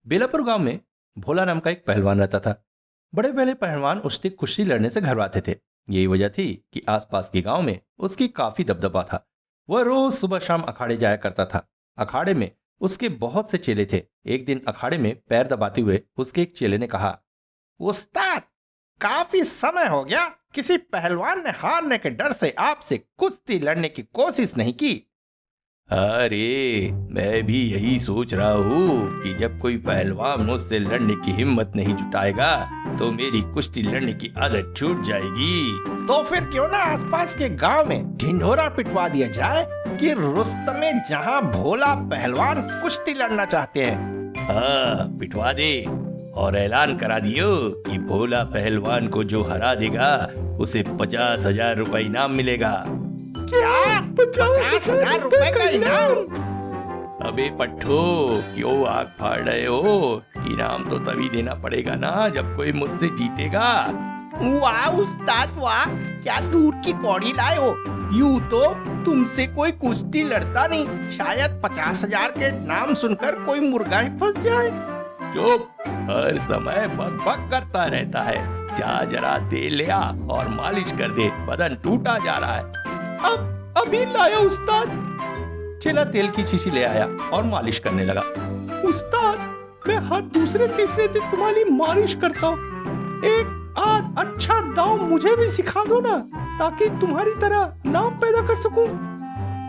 बेलापुर गांव में भोला नाम का एक पहलवान रहता था। बड़े बड़े पहलवान उससे कुश्ती लड़ने से घबराते थे। यही वजह थी कि आसपास के गांव में उसकी काफी दबदबा था। वह रोज सुबह शाम अखाड़े जाया करता था। अखाड़े में उसके बहुत से चेले थे। एक दिन अखाड़े में पैर दबाते हुए उसके एक चेले ने कहा, उस्ताद, काफी समय हो गया किसी पहलवान ने हारने के डर से आपसे कुश्ती लड़ने की कोशिश नहीं की। अरे मैं भी यही सोच रहा हूँ कि जब कोई पहलवान मुझसे लड़ने की हिम्मत नहीं जुटाएगा तो मेरी कुश्ती लड़ने की आदत छूट जाएगी। तो फिर क्यों ना आसपास के गांव में ढिंढोरा पिटवा दिया जाए कि रुस्तमे जहां भोला पहलवान कुश्ती लड़ना चाहते हैं। हाँ, पिटवा दे और ऐलान करा दियो कि भोला पहलवान को जो हरा देगा उसे 50,000 रुपए इनाम मिलेगा। क्या 50,000 रुपए का इनाम? अबे पट्ठो, क्यों आग फाड़ रहे हो? इनाम तो तभी देना पड़ेगा ना जब कोई मुझसे जीतेगा। वाह उस्ताद वाह, क्या दूर की पौड़ी लाए हो। यूं तो तुमसे कोई कुश्ती लड़ता नहीं, शायद 50,000 के नाम सुनकर कोई मुर्गा ही फंस जाए। चुप, हर समय बक बक करता रहता है। जा जरा तेल ले आ और मालिश कर दे, बदन टूटा जा रहा है। अब अभी लाया उस्ताद। चेला तेल की शीशी ले आया और मालिश करने लगा। उस्ताद, मैं हर दूसरे तीसरे दिन तुम्हारी मालिश करता हूँ। एक आध अच्छा दांव मुझे भी सिखा दो ना, ताकि तुम्हारी तरह नाम पैदा कर सकूं।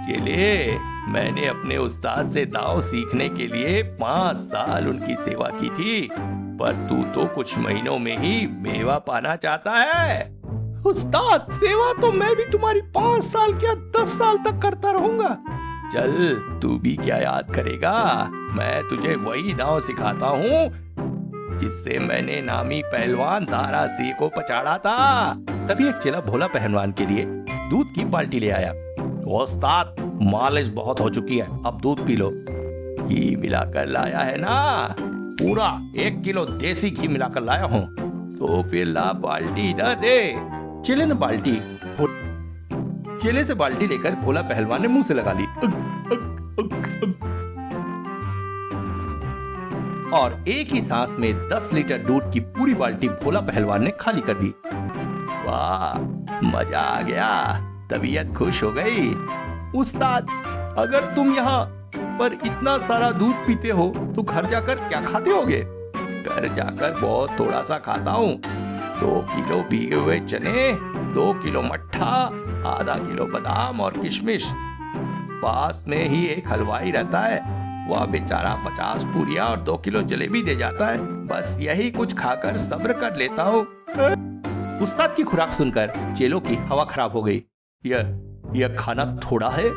चेले, मैंने अपने उस्ताद से दांव सीखने के लिए 5 साल उनकी सेवा की थी, पर तू तो कुछ महीनों में ही मेवा पाना चाहता है। उस्ताद, सेवा तो मैं भी तुम्हारी 5 साल क्या 10 साल तक करता रहूंगा। चल, तू भी क्या याद करेगा, मैं तुझे वही दांव सिखाता हूँ जिससे मैंने नामी पहलवान दारा सिंह को पछाड़ा था। तभी एक चेला भोला पहलवान के लिए दूध की बाल्टी ले आया। उस्ताद, मालिश बहुत हो चुकी है, अब दूध पी लो। घी मिलाकर लाया है ना? पूरा 1 किलो देसी घी मिलाकर लाया हूँ। तो फिर ला बाल्टी इधर दे। चेले ने बाल्टी चेले से बाल्टी लेकर भोला पहलवान ने मुंह से लगा ली। और एक ही सांस में 10 लीटर दूध की पूरी बाल्टी भोला पहलवान ने खाली कर दी। वाह, मजा आ गया, तबीयत खुश हो गई। उस्ताद, अगर तुम यहाँ पर इतना सारा दूध पीते हो तो घर जाकर क्या खाते होगे? घर जाकर बहुत थोड़ा सा खाता हूँ। 2 किलो भीगे हुए चने, 2 किलो मट्ठा, आधा किलो बादाम और किशमिश। पास में ही एक हलवाई रहता है, वह बेचारा 50 पूरियां और 2 किलो जलेबी दे जाता है। बस यही कुछ खाकर सब्र कर लेता हूँ। उस्ताद की खुराक सुनकर चेलों की हवा खराब हो गई। यह खाना थोड़ा है।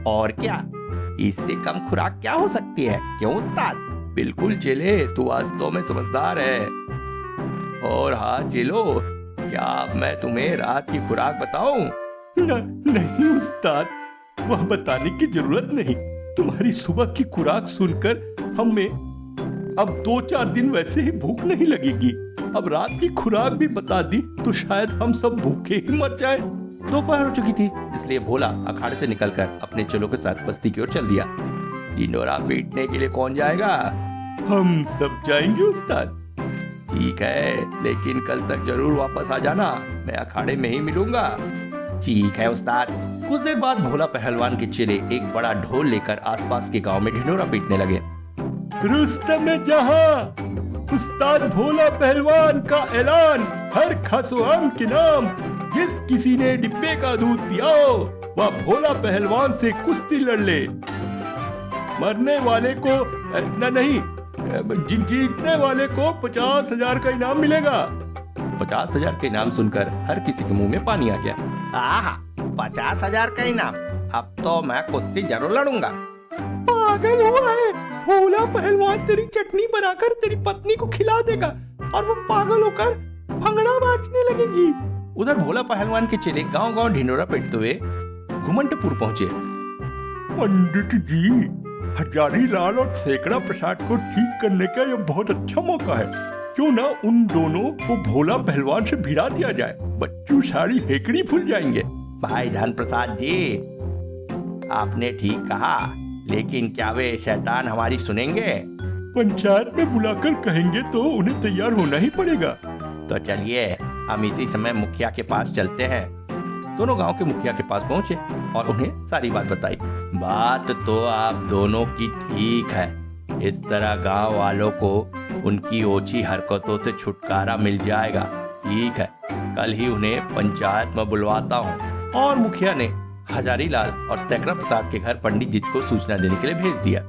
और क्या, इससे कम खुराक क्या हो सकती है, क्यों उस्ताद? बिल्कुल चेले, तू वास्तव में समझदार है। और हाँ चेलो, क्या अब मैं तुम्हें रात की खुराक बताऊं? नहीं उस्ताद, वह बताने की जरूरत नहीं। तुम्हारी सुबह की खुराक सुनकर हमें अब 2-4 दिन वैसे ही भूख नहीं लगेगी। अब रात की खुराक भी बता दी तो शायद हम सब भूखे ही मर जाएं। दोपहर हो चुकी थी, इसलिए भोला अखाड़े से निकलकर अपने चेलों के साथ बस्ती की ओर चल दिया। ढिंढोरा पीटने के लिए कौन जाएगा? हम सब जाएंगे उस्ताद। ठीक है, लेकिन कल तक जरूर वापस आ जाना, मैं अखाड़े में ही मिलूंगा। ठीक है उस्ताद। कुछ देर बाद भोला पहलवान के चेले एक बड़ा ढोल लेकर आसपास के गांव में ढिंढोरा पीटने लगे। रुस्तम जहां, उस्ताद भोला पहलवान का ऐलान, हर खसोम के नाम, जिस किसी ने डिब्बे का दूध पियाओ वह भोला पहलवान से कुश्ती लड़ ले। मरने वाले को नहीं, जीतने वाले को 50,000 का इनाम मिलेगा। 50,000 का इनाम सुनकर हर किसी के मुंह में पानी आ गया। आहा, 50,000 का इनाम, अब तो मैं कुश्ती जरूर लड़ूंगा। पागल हुआ है, भोला पहलवान तेरी चटनी बनाकर तेरी पत्नी को खिला देगा और वो पागल होकर भंगड़ा बाजने लगेगी। उधर भोला पहलवान के चेले गांव-गांव ढिंढोरा पीटते हुए घुमंडपुर पहुंचे। पंडित जी, हजारी लाल और सैकड़ा प्रसाद को ठीक करने का यह बहुत अच्छा मौका है। क्यों ना उन दोनों को भोला पहलवान से भिड़ा दिया जाए, बच्चू सारी हेकड़ी फूल जाएंगे। भाई धन प्रसाद जी, आपने ठीक कहा, लेकिन क्या वे शैतान हमारी सुनेंगे? पंचायत में बुलाकर कहेंगे तो उन्हें तैयार होना ही पड़ेगा। तो चलिए हम इसी समय मुखिया के पास चलते हैं। दोनों गांव के मुखिया के पास पहुंचे और उन्हें सारी बात बताई। बात तो आप दोनों की ठीक है, इस तरह गांव वालों को उनकी ओछी हरकतों से छुटकारा मिल जाएगा। ठीक है, कल ही उन्हें पंचायत में बुलवाता हूँ। और मुखिया ने हजारी लाल और सैकड़ा प्रसाद के घर पंडित जी को सूचना देने के लिए भेज दिया।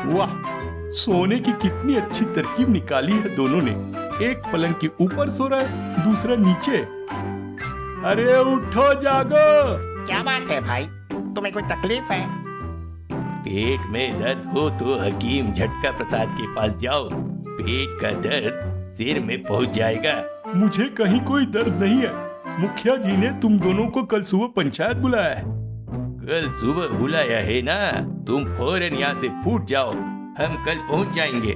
वाह, सोने की कितनी अच्छी तरकीब निकाली है दोनों ने। एक पलंग के ऊपर सो रहा है, दूसरा नीचे। अरे उठो जागो। क्या बात है भाई, तुम्हें कोई तकलीफ है? पेट में दर्द हो तो हकीम झटका प्रसाद के पास जाओ, पेट का दर्द सिर में पहुंच जाएगा। मुझे कहीं कोई दर्द नहीं है। मुखिया जी ने तुम दोनों को कल सुबह पंचायत बुलाया है। कल सुबह बुलाया है ना, तुम फौरन यहाँ से फूट जाओ, हम कल पहुंच जाएंगे।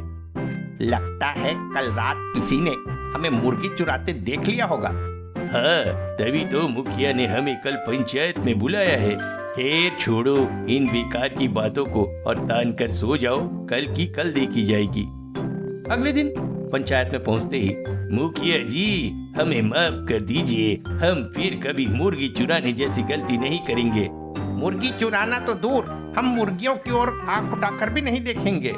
लगता है कल रात किसी ने हमें मुर्गी चुराते देख लिया होगा। हाँ, तभी तो मुखिया ने हमें कल पंचायत में बुलाया है। खैर छोड़ो इन बेकार की बातों को और तान कर सो जाओ, कल की कल देखी जाएगी। अगले दिन पंचायत में पहुंचते ही, मुखिया जी हमें माफ कर दीजिए, हम फिर कभी मुर्गी चुराने जैसी गलती नहीं करेंगे। मुर्गी चुराना तो दूर, हम मुर्गियों की ओर आंख उठाकर भी नहीं देखेंगे।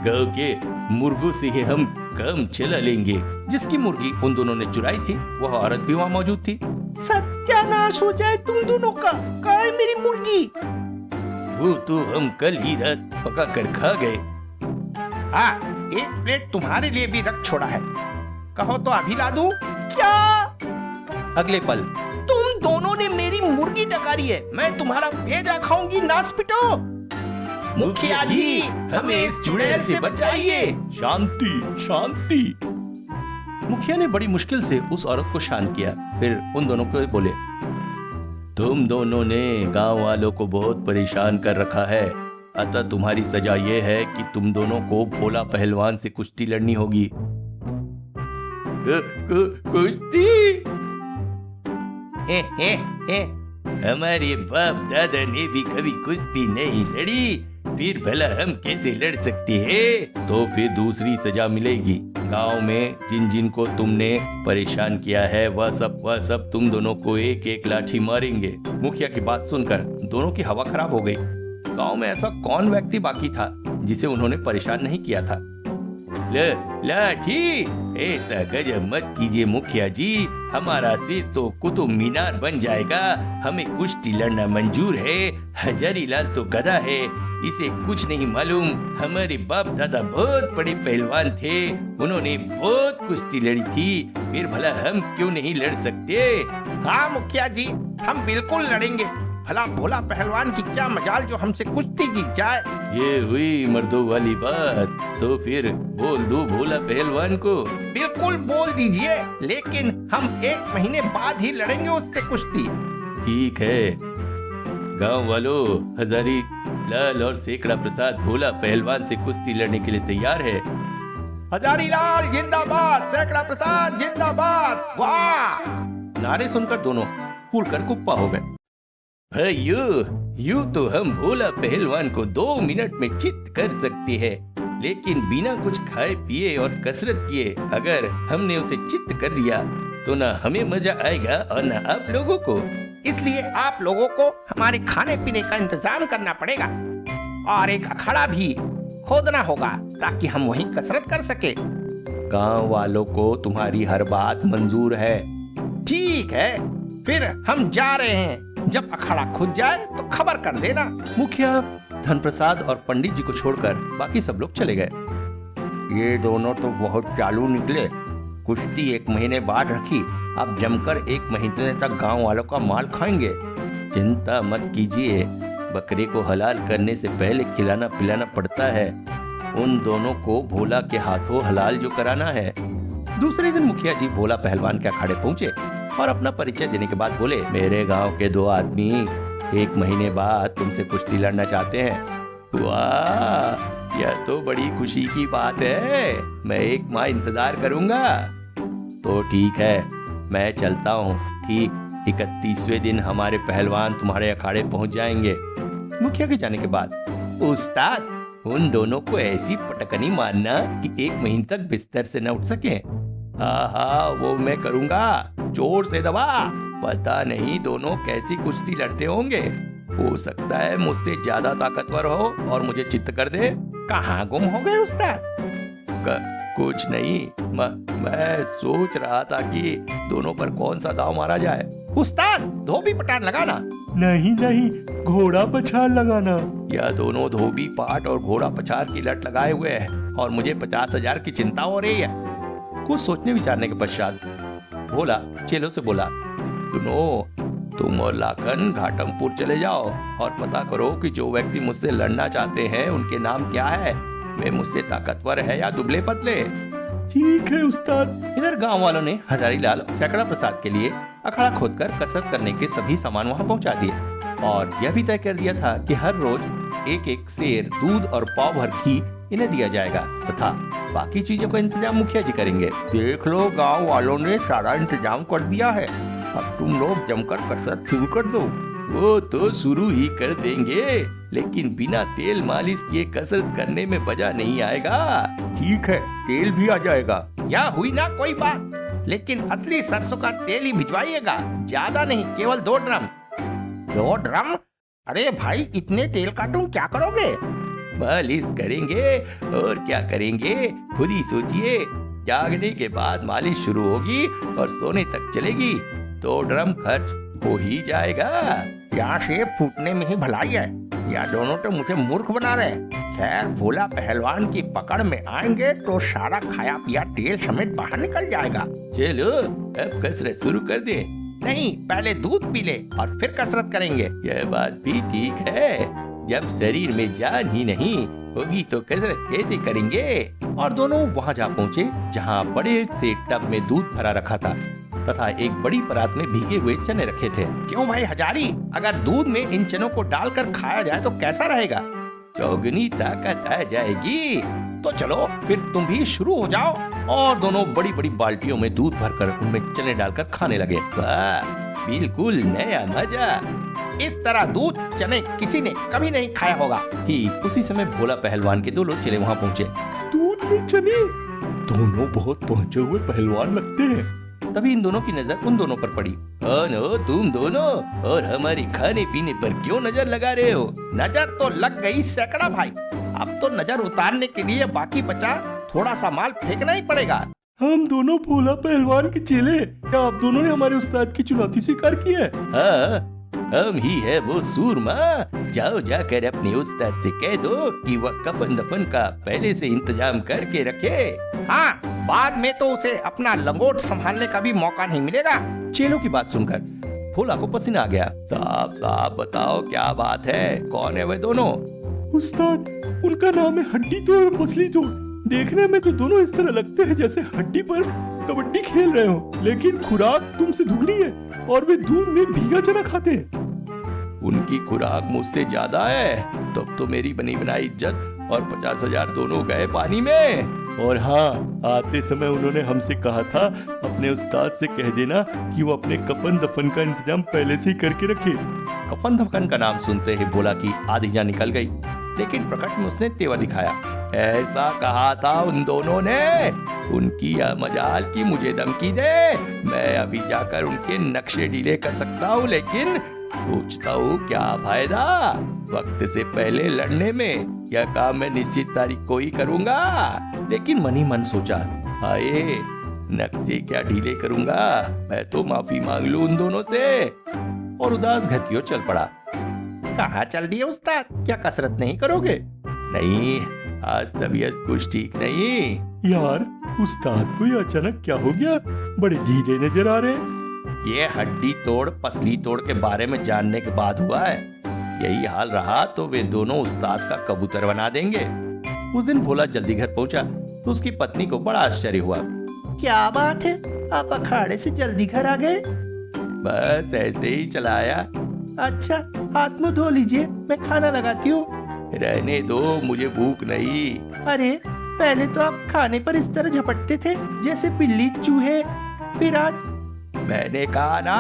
गाँव के मुर्गों से ही हम काम चला लेंगे। जिसकी मुर्गी उन दोनों ने चुराई थी वह औरत भी वहाँ मौजूद थी। सत्यानाश हो जाए तुम दोनों का, कहाँ है मेरी मुर्गी? वो तो हम कल ही रात पका कर खा गए। हाँ, एक प्लेट तुम्हारे लिए भी रख छोड़ा है, कहो तो अभी ला दूं? क्या? अगले पल, तुम दोनों ने मेरी मुर्गी डकारी है, मैं तुम्हारा भेजा खाऊंगी, नास पिटो। मुखिया जी हमें इस चुड़ैल से बचाइए। शांति शांति। मुखिया ने बड़ी मुश्किल से उस औरत को शांत किया, फिर उन दोनों को बोले, तुम दोनों ने गांव वालों को बहुत परेशान कर रखा है, अतः तुम्हारी सजा ये है कि तुम दोनों को भोला पहलवान से कुश्ती लड़नी होगी। कुश्ती? हमारे बाप दादा ने भी कभी कुश्ती नहीं लड़ी, फिर भला हम कैसे लड़ सकते हैं? तो फिर दूसरी सजा मिलेगी। गांव में जिन जिन को तुमने परेशान किया है वह सब तुम दोनों को एक एक लाठी मारेंगे। मुखिया की बात सुनकर दोनों की हवा खराब हो गई। गांव में ऐसा कौन व्यक्ति बाकी था जिसे उन्होंने परेशान नहीं किया था? लाठी? ऐसा गजब मत कीजिए मुखिया जी, हमारा सिर तो कुतुब मीनार बन जाएगा। हमें कुश्ती लड़ना मंजूर है। हजारी लाल तो गधा है, इसे कुछ नहीं मालूम। हमारे बाप दादा बहुत बड़े पहलवान थे, उन्होंने बहुत कुश्ती लड़ी थी, फिर भला हम क्यों नहीं लड़ सकते? हाँ मुखिया जी, हम बिल्कुल लड़ेंगे। भला भोला पहलवान की क्या मजाल जो हमसे कुश्ती जीत जाए। ये हुई मर्दों वाली बात, तो फिर बोल दो भोला पहलवान को। बिल्कुल बोल दीजिए, लेकिन हम 1 महीने बाद ही लड़ेंगे उससे कुश्ती। ठीक है। गांव वालों, हजारी लाल और सैकड़ा प्रसाद भोला पहलवान से कुश्ती लड़ने के लिए तैयार है। हजारी लाल जिंदाबाद, सैकड़ा प्रसाद जिंदाबाद। वाह! नारे सुनकर दोनों फूल कर कुप्पा हो गए। यूं तो हम भोला पहलवान को 2 मिनट में चित कर सकते हैं, लेकिन बिना कुछ खाए पिए और कसरत किए अगर हमने उसे चित कर दिया तो ना हमें मजा आएगा और ना आप लोगों को। इसलिए आप लोगों को हमारे खाने पीने का इंतजाम करना पड़ेगा और एक अखाड़ा भी खोदना होगा ताकि हम वहीं कसरत कर सके। गांव वालों को तुम्हारी हर बात मंजूर है। ठीक है, फिर हम जा रहे हैं। जब अखाड़ा खुद जाए तो खबर कर देना। मुखिया धन प्रसाद और पंडित जी को छोड़कर बाकी सब लोग चले गए। ये दोनों तो बहुत चालू निकले। कुश्ती 1 महीने बाद रखी, अब जमकर 1 महीने तक गांव वालों का माल खाएंगे। चिंता मत कीजिए, बकरे को हलाल करने से पहले खिलाना पिलाना पड़ता है। उन दोनों को भोला के हाथों हलाल जो कराना है। दूसरे दिन मुखिया जी भोला पहलवान के अखाड़े पहुंचे और अपना परिचय देने के बाद बोले, मेरे गांव के 2 आदमी 1 महीने बाद तुमसे कुश्ती लड़ना चाहते हैं। वाह, यह तो बड़ी खुशी की बात है। मैं 1 माह इंतजार करूंगा। तो ठीक है, मैं चलता हूँ। ठीक 31वें दिन हमारे पहलवान तुम्हारे अखाड़े पहुंच जाएंगे। मुखिया के जाने के बाद उस्ताद, उन दोनों को ऐसी पटकनी मारना कि 1 महीने तक बिस्तर से न उठ सके। हाँ, वो मैं करूंगा। जोर से दबा। पता नहीं दोनों कैसी कुश्ती लड़ते होंगे। हो सकता है मुझसे ज्यादा ताकतवर हो और मुझे चित्त कर दे। कहाँ गुम हो गए उस्ताद? कुछ नहीं, मैं सोच रहा था कि दोनों पर कौन सा दांव मारा जाए। उस्ताद, धोबी पठार लगाना। नहीं नहीं, घोड़ा पछाड़ लगाना। यह दोनों धोबी पाट और घोड़ा पछाड़ की लट लगाए हुए हैं और मुझे 50,000 की चिंता हो रही है। कुछ सोचने विचारने के पश्चात भोला चेलों से बोला, सुनो, तुम और लाखन घाटमपुर चले जाओ और पता करो कि जो व्यक्ति मुझसे लड़ना चाहते हैं उनके नाम क्या है। वे मुझसे ताकतवर है या दुबले पतले। ठीक है उस्ताद। इधर गांव वालों ने हजारीलाल सैकड़ा प्रसाद के लिए अखाड़ा खोदकर कसरत करने के सभी सामान वहां पहुंचा दिए और यह भी तय कर दिया था कि हर रोज 1-1 सेर दूध और पाव भर घी इन्हें दिया जाएगा तथा बाकी चीजों का इंतजाम मुखिया जी करेंगे। देख लो, गांव वालों ने सारा इंतजाम कर दिया है। अब तुम लोग जमकर कसरत शुरू कर दो। वो तो शुरू ही कर देंगे, लेकिन बिना तेल मालिश किए कसरत करने में मजा नहीं आएगा। ठीक है, तेल भी आ जाएगा। या हुई ना कोई बात, लेकिन असली सरसों का तेल ही भिजवाइएगा। ज्यादा नहीं, केवल 2 ड्रम। 2 ड्रम? अरे भाई, इतने तेल का तुम क्या करोगे? मालिश करेंगे और क्या करेंगे, खुद ही सोचिए। जागने के बाद मालिश शुरू होगी और सोने तक चलेगी। 2 ड्रम खर्च हो ही जाएगा। यहाँ से फूटने में ही भलाई है। या दोनों तो मुझे मूर्ख बना रहे। खैर, भोला पहलवान की पकड़ में आएंगे तो सारा खाया पिया तेल समेत बाहर निकल जाएगा। चलो अब कसरत शुरू कर दे। नहीं, पहले दूध पी ले और फिर कसरत करेंगे। यह बात भी ठीक है। जब शरीर में जान ही नहीं होगी तो कसरत कैसे करेंगे। और दोनों वहां जा पहुंचे जहां बड़े से टब में दूध भरा रखा था तथा एक बड़ी परात में भीगे हुए चने रखे थे। क्यों भाई हजारी, अगर दूध में इन चनों को डालकर खाया जाए तो कैसा रहेगा? चौगुनी ताकत आ जाएगी। तो चलो फिर तुम भी शुरू हो जाओ। और दोनों बड़ी बड़ी बाल्टियों में दूध भरकर उनमें चने डालकर खाने लगे। वाह, बिल्कुल नया मजा। इस तरह दूध चने किसी ने कभी नहीं खाया होगा। ठीक उसी समय भोला पहलवान के 2 लोग चले वहां पहुंचे। दूध में चने, दोनों बहुत पहुंचे हुए पहलवान लगते हैं। तभी इन दोनों की नजर उन दोनों पर पड़ी। नो, तुम दोनों और हमारे खाने पीने पर क्यों नजर लगा रहे हो? नजर तो लग गई सैकड़ा भाई। अब तो नजर उतारने के लिए बाकी बचा थोड़ा सा माल फेंकना ही पड़ेगा। हम दोनों भोला पहलवान के चेले। क्या आप दोनों ने हमारे उस्ताद की चुनौती स्वीकार की है? हाँ, हम ही है वो सूरमा। जाओ जाकर अपने उस्ताद से कह दो कि वह कफन दफन का पहले से इंतजाम करके रखे। हाँ, बाद में तो उसे अपना लंगोट संभालने का भी मौका नहीं मिलेगा। चेलों की बात सुनकर भोला को पसीना आ गया। साफ साफ बताओ क्या बात है, कौन है वे दोनों? उस्ताद, उनका नाम है हड्डी तोड़ और पसली तोड़। देखने में तो दोनों इस तरह लगते हैं जैसे हड्डी पर कबड्डी खेल रहे हो, लेकिन खुराक तुमसे दुगनी है और वे दूध में भीगा चना खाते हैं। उनकी खुराक मुझसे ज्यादा है, तब तो मेरी बनी बनाई इज्जत और 50,000 दोनों गए पानी में। और हाँ, आते समय उन्होंने हमसे कहा था अपने उस्ताद से कह देना कि वो अपने कफन दफन का इंतजाम पहले से ही करके रखे। कफन दफन का नाम सुनते ही भोला की आधी जान निकल गई, लेकिन प्रकट में उसने तेवर दिखाया। ऐसा कहा था उन दोनों ने। उनकी यह मजाल की मुझे धमकी दे। मैं अभी जाकर उनके नक्शे ढीले कर सकता हूँ, लेकिन सोचता हूँ क्या फायदा। वक्त से पहले लड़ने में यह काम मैं निश्चित तारीख को ही करूंगा। लेकिन मन ही मन सोचा, हाय, नक्शे क्या ढीले करूंगा, मैं तो माफी मांग लूं उन दोनों से। और उदास घर की ओर चल पड़ा। कहाँ चल दिए उस्ताद, क्या कसरत नहीं करोगे? नहीं, आज तबीयत कुछ ठीक नहीं। यार, उस्ताद को ये अचानक क्या हो गया? बड़े ढीले नजर आ रहे हैं। ये हड्डी तोड़ पसली तोड़ के बारे में जानने के बाद हुआ है। यही हाल रहा तो वे दोनों उस्ताद का कबूतर बना देंगे। उस दिन भोला जल्दी घर पहुंचा तो उसकी पत्नी को बड़ा आश्चर्य हुआ। क्या बात है, आप अखाड़े से जल्दी घर आ गए? बस ऐसे ही चला आया। अच्छा, हाथ मुंह धो लीजिए, मैं खाना लगाती हूँ। रहने दो, मुझे भूख नहीं। अरे पहले तो आप खाने पर इस तरह झपटते थे जैसे बिल्ली चूहे, फिर आज। मैंने कहा ना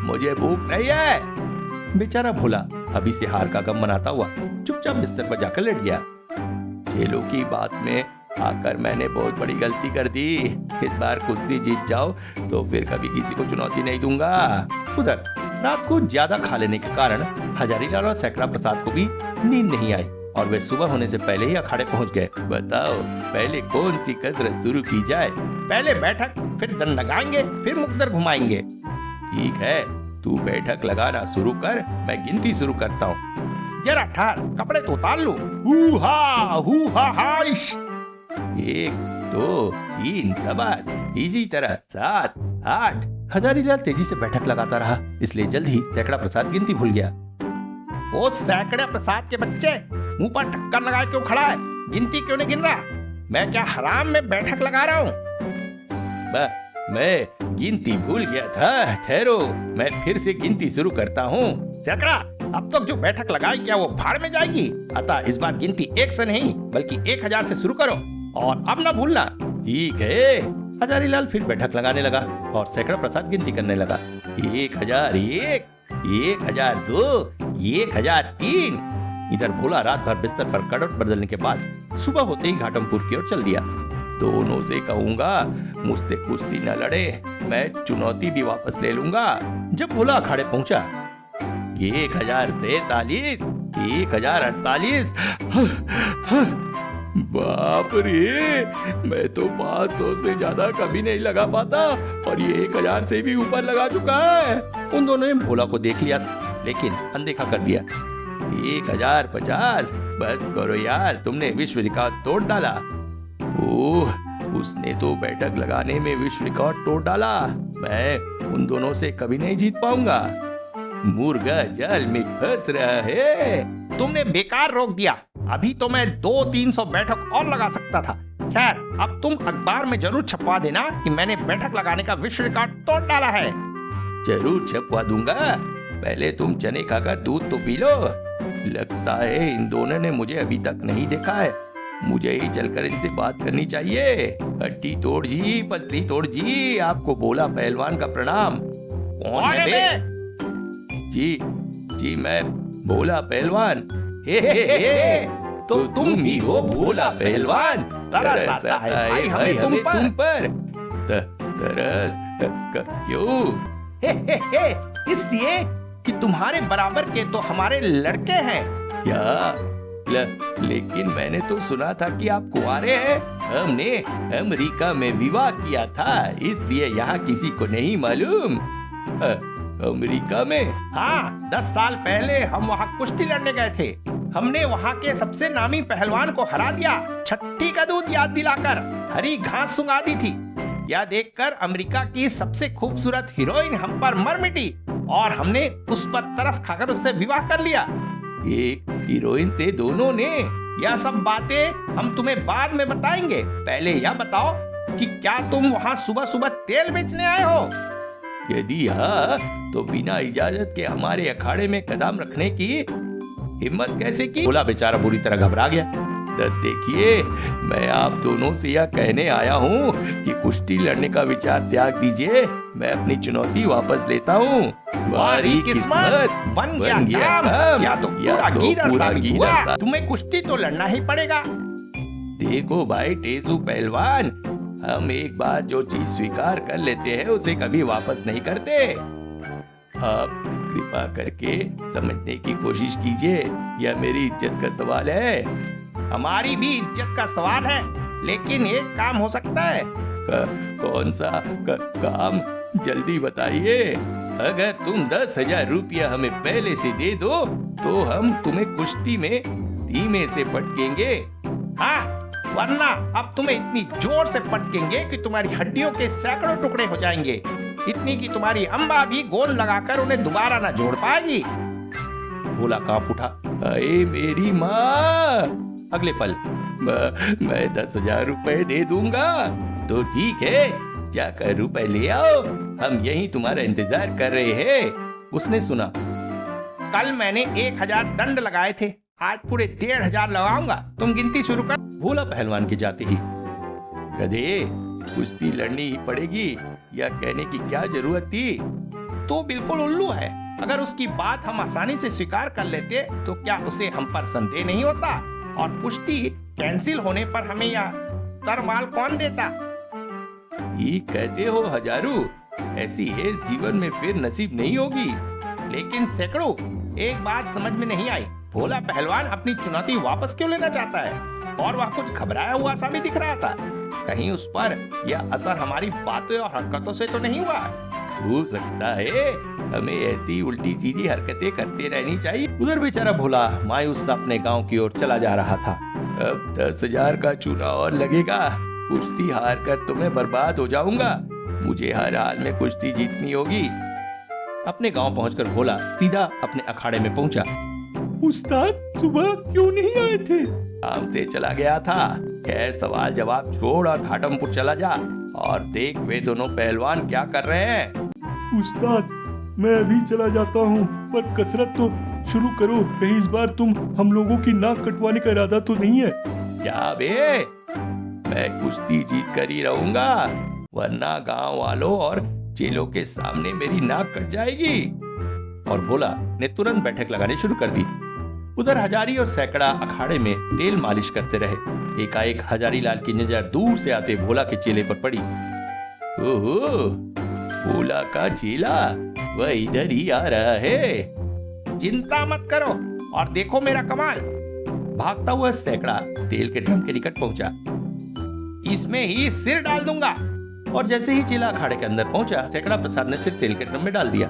मुझे भूख नहीं है। बेचारा भोला अभी से हार का गम मनाता हुआ चुपचाप बिस्तर पर जाकर लेट गया। खेलों की बात में आकर मैंने बहुत बड़ी गलती कर दी। इस बार कुश्ती जीत जाओ तो फिर कभी किसी को चुनौती नहीं दूंगा। उधर रात को ज्यादा खा लेने के कारण हजारीलाल और सैकड़ा प्रसाद को भी नींद नहीं आई और वे सुबह होने से पहले ही अखाड़े पहुंच गए। बताओ पहले कौन सी कसरत शुरू की जाए? पहले बैठक, फिर दंड लगाएंगे, फिर मुकद्दर घुमाएंगे। ठीक है, तू बैठक लगाना शुरू कर, मैं गिनती शुरू करता हूँ। जरा ठहर, कपड़े तो उतार लूं। हू हा इश। 1 2 3 शाबाश, इसी तरह 7 8। हजारीलाल तेजी से बैठक लगाता रहा, इसलिए जल्द ही सैकड़ा प्रसाद गिनती भूल गया। ओ सैकड़े प्रसाद के बच्चे, मुंह पर ढक्कन लगाए क्यों खड़ा है? गिनती क्यों नहीं गिन रहा? मैं क्या हराम में बैठक लगा रहा हूँ? मैं गिनती भूल गया था, ठहरो मैं फिर से गिनती शुरू करता हूँ। सैकड़ा, अब तक जो बैठक लगाई क्या वो भाड़ में जाएगी? अतः इस बार गिनती 1 से नहीं बल्कि 1000 से शुरू करो और अब ना भूलना। ठीक है। हजारीलाल फिर बैठक लगाने लगा और सैकड़ा प्रसाद गिनती करने लगा। 1001, 1002, 1003। इधर भोला रात भर बिस्तर पर करवट बदलने के बाद सुबह होते ही घाटमपुर की ओर चल दिया। दोनों से कहूंगा मुझसे कुश्ती न लड़े, मैं चुनौती भी वापस ले लूंगा। जब भोला अखाड़े पहुंचा 1043, 1048। बाप रे, मैं तो 500 से ज्यादा कभी नहीं लगा पाता और ये 1000 से भी ऊपर लगा चुका है। उन दोनों ने भोला को देख लिया लेकिन अनदेखा कर दिया। 1050। बस करो यार, तुमने विश्व रिकॉर्ड तोड़ डाला। ओह, उसने तो बैठक लगाने में विश्व रिकॉर्ड तोड़ डाला। मैं उन दोनों से कभी नहीं जीत पाऊंगा। मुर्गा जाल में फंस रहा है। तुमने बेकार रोक दिया, अभी तो मैं 200-300 बैठक और लगा सकता था। खैर, अब तुम अखबार में जरूर छपवा देना कि मैंने बैठक लगाने का विश्व रिकॉर्ड तोड़ डाला है। जरूर छपवा दूंगा, पहले तुम चने खाकर दूध तो पी लो। लगता है इन दोनों ने मुझे अभी तक नहीं देखा है, मुझे ही चलकर इनसे बात करनी चाहिए। हड्डी तोड़ जी, पसली तोड़ जी, आपको भोला पहलवान का प्रणाम। कौन है बे? जी मैं भोला पहलवान। हे, तो तुम ही हो भोला पहलवान। तरस आता है भाई हमें तुम पर। तरस क्यों? हे, इसलिए कि तुम्हारे बराबर के तो हमारे लड़के हैं। क्या? लेकिन मैंने तो सुना था कि आप कुंवारे हैं। हमने अमेरिका में विवाह किया था, इसलिए यहाँ किसी को नहीं मालूम। अमेरिका में? हाँ, 10 साल पहले हम वहाँ कुश्ती लड़ने गए थे। हमने वहाँ के सबसे नामी पहलवान को हरा दिया, छट्टी का दूध याद दिलाकर हरी घास सुंघा दी थी। यह देखकर अमेरिका की सबसे खूबसूरत हीरोइन हम पर मर मिटी और हमने उस पर तरस खाकर उससे विवाह कर लिया। एक हीरोइन से दोनों ने? यह सब बातें हम तुम्हें बाद में बताएंगे। पहले यह बताओ कि क्या तुम वहाँ सुबह सुबह तेल बेचने आए हो? यदि हाँ, तो बिना इजाजत के हमारे अखाड़े में कदम रखने की हिम्मत कैसे की? भोला बेचारा बुरी तरह घबरा गया। देखिए, मैं आप दोनों से यह कहने आया हूँ कि कुश्ती लड़ने का विचार त्याग दीजिए, मैं अपनी चुनौती वापस लेता हूँ। वारी किस्मत, बन गया काम। या तो पूरा गीदड़ साबित हुआ। तुम्हें कुश्ती तो लड़ना ही पड़ेगा। देखो भाई टेसू पहलवान, हम एक बार जो चीज स्वीकार कर लेते हैं उसे कभी वापस नहीं करते। आप कृपा करके समझने की कोशिश कीजिए, यह मेरी इज्जत का सवाल है। हमारी भी इज्जत का सवाल है, लेकिन एक काम हो सकता है। कौन सा काम? जल्दी बताइए। अगर तुम 10,000 रुपया हमें पहले से दे दो तो हम तुम्हें कुश्ती में धीमे से पटकेंगे। हाँ, वरना अब तुम्हें इतनी जोर से पटकेंगे कि तुम्हारी हड्डियों के सैकड़ों टुकड़े हो जाएंगे, इतनी कि तुम्हारी अम्बा भी गोंद लगाकर उन्हें दोबारा न जोड़ पाएगी। भोला कांप उठा। अरे मेरी माँ! अगले पल मैं 10,000 रुपए दे दूंगा। तो ठीक है, जाकर रुपए ले आओ, हम यहीं तुम्हारा इंतजार कर रहे हैं। उसने सुना, कल मैंने 1000 दंड लगाए थे, आज पूरे 1500 लगाऊंगा। तुम गिनती शुरू कर। भोला पहलवान के जाते ही, गधे कुश्ती लड़नी ही पड़ेगी या कहने की क्या जरूरत थी। तो बिल्कुल उल्लू है। अगर उसकी बात हम आसानी से स्वीकार कर लेते तो क्या उसे हम पर संदेह नहीं होता, और कुश्ती कैंसिल होने पर हमें यह तरमाल कौन देता। ये कहते हो हजारू, ऐसी हेस जीवन में फिर नसीब नहीं होगी। लेकिन सैकड़ों, एक बात समझ में नहीं आई, भोला पहलवान अपनी चुनौती वापस क्यों लेना चाहता है? और वह कुछ घबराया हुआ सा भी दिख रहा था। कहीं उस पर यह असर हमारी बातों और हरकतों से तो नहीं हुआ? हो सकता है हमें ऐसी उल्टी सीधी हरकतें करते रहनी चाहिए। उधर बेचारा भोला मायूस सा अपने गांव की ओर चला जा रहा था। अब 10,000 का चूना और लगेगा, कुश्ती हार कर तो मैं बर्बाद हो जाऊंगा। मुझे हर हाल में कुश्ती जीतनी होगी। अपने गांव पहुंचकर भोला सीधा अपने अखाड़े में पहुंचा। उस्ताद सुबह क्यों नहीं आए थे? काम से चला गया था। खैर सवाल जवाब छोड़ और घाटमपुर चला जा और देख वे दोनों पहलवान क्या कर रहे हैं। उस्ताद मैं अभी चला जाता हूँ, पर कसरत तो शुरू करो। कहीं इस बार तुम हम लोगों की नाक कटवाने का इरादा तो नहीं है? क्या बे, मैं कुश्ती जीत कर ही रहूंगा, वरना गांव वालों और चेलों के सामने मेरी नाक कट जाएगी। और भोला ने तुरंत बैठक लगानी शुरू कर दी। उधर हजारी और सैकड़ा अखाड़े में तेल मालिश करते रहे। एकाएक हजारी लाल की नजर दूर से आते भोला के चेले पर पड़ी। ओहो, भोला का चेला वह इधर ही आ रहा है। चिंता मत करो और देखो मेरा कमाल। भागता हुआ सैकड़ा तेल के ड्रम के निकट पहुंचा। इसमें ही सिर डाल दूंगा। और जैसे ही चेला अखाड़े के अंदर पहुंचा, सैकड़ा प्रसाद ने सिर तेल के ड्रम में डाल दिया।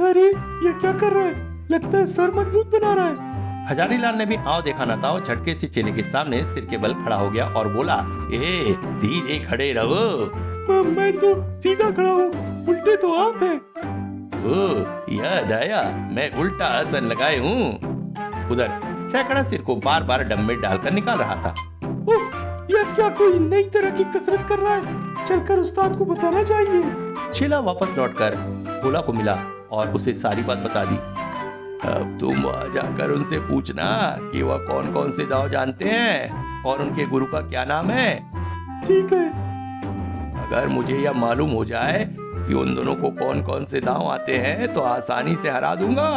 अरे ये क्या कर रहा है? लगता है सर मजबूत बना रहा है। हजारी लाल ने भी आओ देखा ना था, झटके से चेले के सामने सिर के बल खड़ा हो गया और बोला, ए सीधे खड़े रहो। मैं तो सीधा खड़ा हूँ, उल्टे तो आप हैं। ओ याद आया, मैं उल्टा आसन लगाए हूँ। उधर सैकड़ा सिर को बार बार डम में डालकर निकाल रहा था। उफ, यह क्या कोई नई तरह की कसरत कर रहा है? चलकर उस्ताद को बताना चाहिए। चेला वापस लौटकर भोला को मिला और उसे सारी बात बता दी। अब तुम वहां जाकर उनसे पूछना कि वह कौन कौन से दाव जानते हैं और उनके गुरु का क्या नाम है। ठीक है। अगर मुझे यह मालूम हो जाए कि उन दोनों को कौन कौन से दांव आते हैं तो आसानी से हरा दूंगा।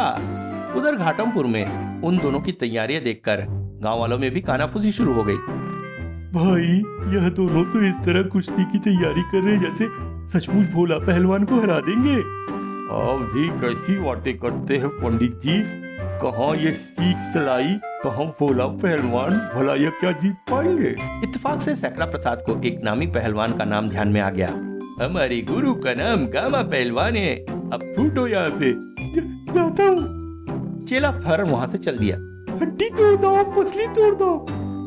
उधर घाटमपुर में उन दोनों की तैयारियां देखकर गांव वालों में भी कानाफूसी शुरू हो गई। भाई यह दोनों तो इस तरह कुश्ती की तैयारी कर रहे जैसे सचमुच भोला पहलवान को हरा देंगे। अभी कैसी बातें करते हैं पंडित जी? कहाँ ये सीख चलाई, कहाँ भोला पहलवान, भला ये क्या जीत पाएंगे? इत्तेफाक से सैकड़ा प्रसाद को एक नामी पहलवान का नाम ध्यान में आ गया। हमारे गुरु का नाम गामा पहलवान है, अब फूटो यहाँ से। जाता हूँ। चेला फौरन वहाँ से चल दिया। हड्डी तोड़ दो, पसली तोड़ दो,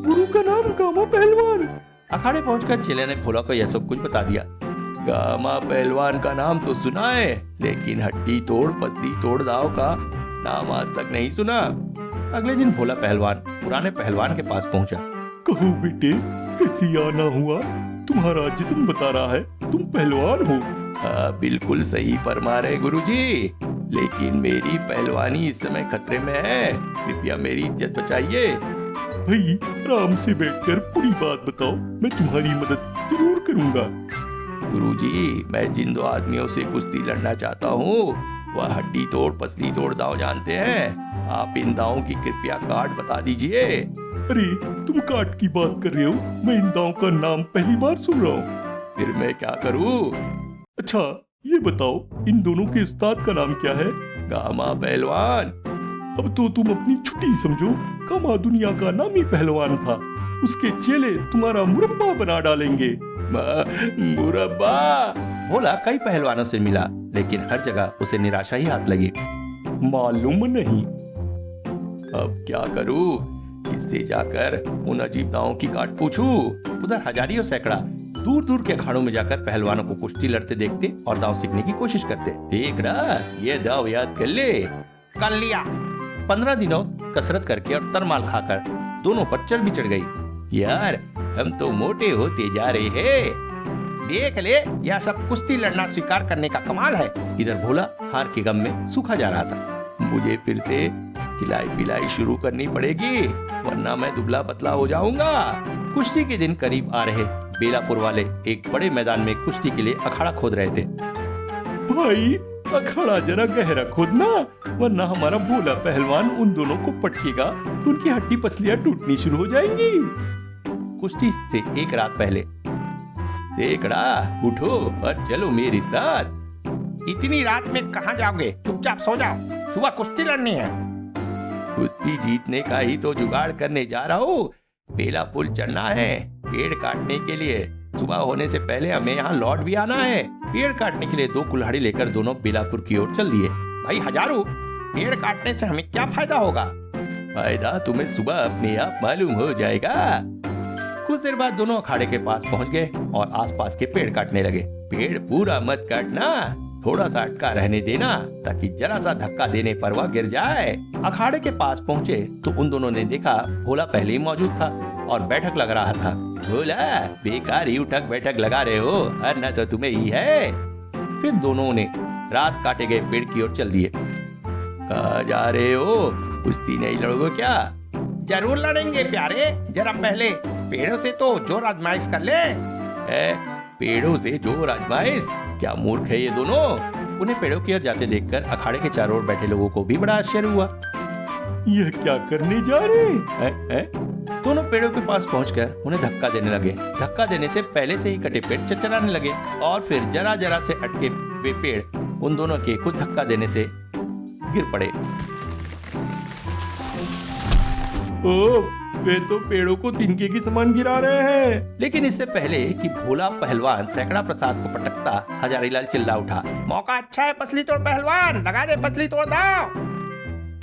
गुरु का नाम गामा पहलवान। अखाड़े पहुंचकर चेले ने भोला को यह सब कुछ बता दिया। गामा पहलवान का नाम तो सुना है, लेकिन हड्डी तोड़ पसली तोड़ दाव का नाम आज तक नहीं सुना। अगले दिन भोला पहलवान पुराने पहलवान के पास पहुंचा। कहो बेटे, कैसी आना हुआ? तुम्हारा जिस्म बता रहा है तुम पहलवान हो। बिल्कुल सही फरमा रहे गुरुजी, लेकिन मेरी पहलवानी इस समय खतरे में है, कृपया मेरी इज्जत बचाइए। भाई आराम से बैठकर पूरी बात बताओ, मैं तुम्हारी मदद जरूर करूंगा। गुरुजी, मैं जिन दो आदमियों से कुश्ती लड़ना चाहता हूँ वह हड्डी तोड़ पसली तोड़ दाव जानते हैं। आप इन दावों की कृपया कार्ड बता दीजिए। अरे तुम काट की बात कर रहे हो? मैं इन दावों का नाम पहली बार सुन रहा हूँ। फिर मैं क्या करूँ? अच्छा ये बताओ, इन दोनों के उस्ताद का नाम क्या है? गामा पहलवान। अब तो तुम अपनी छुट्टी समझो। गामा दुनिया का नामी पहलवान था, उसके चेले तुम्हारा मुरब्बा बना डालेंगे। मुरब्बा। भोला कई पहलवानों से मिला, लेकिन हर जगह उसे निराशा ही हाथ लगी। मालूम नहीं। अब क्या करूं? किससे जाकर उन अजीब दावों की काट पूछूं? उधर हजारी और सैकड़ा दूर दूर के अखाड़ों में जाकर पहलवानों को कुश्ती लड़ते देखते और दाव सीखने की कोशिश करते। देख रहा, ये दाव याद कर ले। कर लिया। 15 दिनों कसरत करके और तरमाल खाकर दोनों पर चर्बी चढ़ गई। यार हम तो मोटे होते जा रहे हैं। देख ले, यह सब कुश्ती लड़ना स्वीकार करने का कमाल है। इधर भोला हार के गम में सूखा जा रहा था। मुझे फिर से खिलाई पिलाई शुरू करनी पड़ेगी, वरना मैं दुबला पतला हो जाऊंगा। कुश्ती के दिन करीब आ रहे। बेलापुर वाले एक बड़े मैदान में कुश्ती के लिए अखाड़ा खोद रहे थे। भाई अखाड़ा जरा गहरा खोदना, वरना हमारा भोला पहलवान उन दोनों को पटकेगा तो उनकी हड्डी पसलियां टूटनी शुरू हो जाएंगी। कुश्ती से एक रात पहले। देखड़ा, उठो और चलो मेरे साथ। इतनी रात में कहाँ जाओगे? चुपचाप सो जाओ, सुबह कुश्ती लड़नी है। कुश्ती जीतने का ही तो जुगाड़ करने जा रहा हूँ। बेला पुल चढ़ना है पेड़ काटने के लिए। सुबह होने से पहले हमें यहाँ लौट भी आना है। पेड़ काटने के लिए 2 कुल्हाड़ी लेकर दोनों बेलापुर की ओर चल दिए। भाई हजारू, पेड़ काटने से हमें क्या फायदा होगा? फायदा तुम्हें सुबह अपने आप मालूम हो जाएगा। कुछ देर बाद दोनों अखाड़े के पास पहुंच गए और आसपास के पेड़ काटने लगे। पेड़ पूरा मत काटना, थोड़ा सा अटका रहने देना ताकि जरा सा धक्का देने पर वह गिर जाए। अखाड़े के पास पहुंचे तो उन दोनों ने देखा भोला पहले ही मौजूद था और बैठक लगा रहा था। भोला, बेकार ही उठक बैठक लगा रहे हो, न तो तुम्हें ही है। फिर दोनों ने रात काटे गए पेड़ की ओर चल दिए। कहाँ जा रहे हो? कुश्ती नहीं लड़ोगे क्या? जरूर लड़ेंगे प्यारे, जरा पहले पेड़ों से तो जोर आजमाइश कर ले। पेड़ों से जोर आजमाइश? क्या मूर्ख है ये दोनों। उन्हें पेड़ों की ओर जाते देखकर अखाड़े के चारों ओर बैठे लोगों को भी बड़ा आश्चर्य हुआ। यह क्या करने जा रहे हैं? दोनों पेड़ों के पास पहुंचकर उन्हें धक्का देने लगे। धक्का देने से पहले से ही कटे पेड़ चरचराने लगे और फिर जरा जरा से अटके वे पेड़ उन दोनों के कुछ धक्का देने से गिर पड़े। ओह, वे तो पेड़ों को तिनके की समान गिरा रहे हैं। लेकिन इससे पहले कि भोला पहलवान सैकड़ा प्रसाद को पटकता, हजारीलाल चिल्ला उठा। मौका अच्छा है पसली तोड़ पहलवान, लगा दे पसली तोड़ दाव।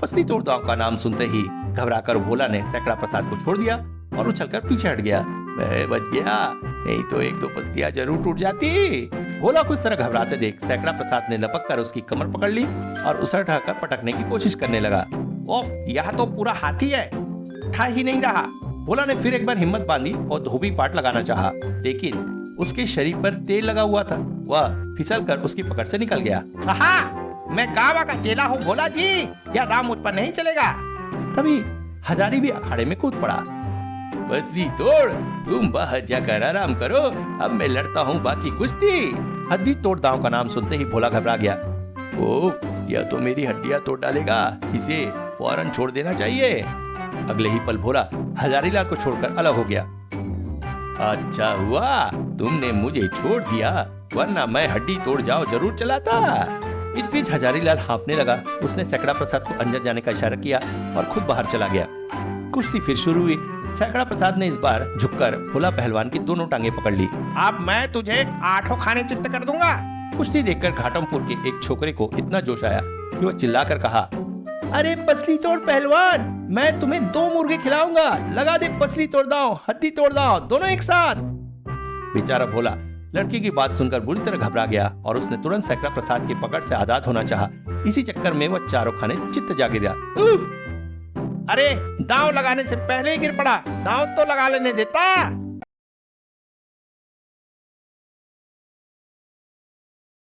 पसली तोड़ दाव का नाम सुनते ही घबराकर भोला ने सैकड़ा प्रसाद को छोड़ दिया और उछलकर पीछे हट गया। मैं बच गया, नहीं तो 1-2 पसलियां जरूर टूट जाती। भोला को इस तरह घबराते देख सैकड़ा प्रसाद ने लपक कर उसकी कमर पकड़ ली और उसे उठाकर पटकने की कोशिश करने लगा। ओह, यह तो पूरा हाथी है, उठा ही नहीं रहा। भोला ने फिर एक बार हिम्मत बांधी और धोबी पाट लगाना चाहा, लेकिन उसके शरीर पर तेल लगा हुआ था। वह फिसलकर उसकी पकड़ से निकल गया। मैं गावा का चेला हूँ भोला जी, क्या दाम मुझ पर नहीं चलेगा। तभी हजारी भी अखाड़े में कूद पड़ा। पसली तोड़, तुम बाहर जाकर आराम करो, अब मैं लड़ता हूँ बाकी कुश्ती। हड्डी तोड़ दाव का नाम सुनते ही भोला घबरा गया। ओह, यह तो मेरी हड्डियां तोड़ डालेगा, इसे फौरन छोड़ देना चाहिए। अगले ही पल भोला हजारीलाल को छोड़कर अलग हो गया। अच्छा हुआ तुमने मुझे छोड़ दिया, वरना मैं हड्डी तोड़ जाओ जरूर चलाता। इस बीच हजारीलाल हाँफने लगा। उसने सैकड़ा प्रसाद को अंदर जाने का इशारा किया और खुद बाहर चला गया। कुश्ती फिर शुरू हुई। सैकड़ा प्रसाद ने इस बार झुककर भोला पहलवान की दोनों टांगे पकड़ ली। अब मैं तुझे 8 खाने चित्त कर दूंगा। कुश्ती देखकर घाटमपुर के एक छोकरे को इतना जोश आया कि वह चिल्लाकर कहा, अरे पसली तोड़ पहलवान, मैं तुम्हें 2 मुर्गे खिलाऊंगा, लगा दे पसली तोड़ दाओ, हड्डी तोड़ दाओ, दोनों एक साथ। बेचारा भोला लड़की की बात सुनकर बुरी तरह घबरा गया और उसने तुरंत सैकड़ा प्रसाद की पकड़ से आजाद होना चाहा। इसी चक्कर में वह चारों खाने चित्त जा गिरा। अरे दांव लगाने से पहले ही गिर पड़ा, दांव तो लगा लेने देता।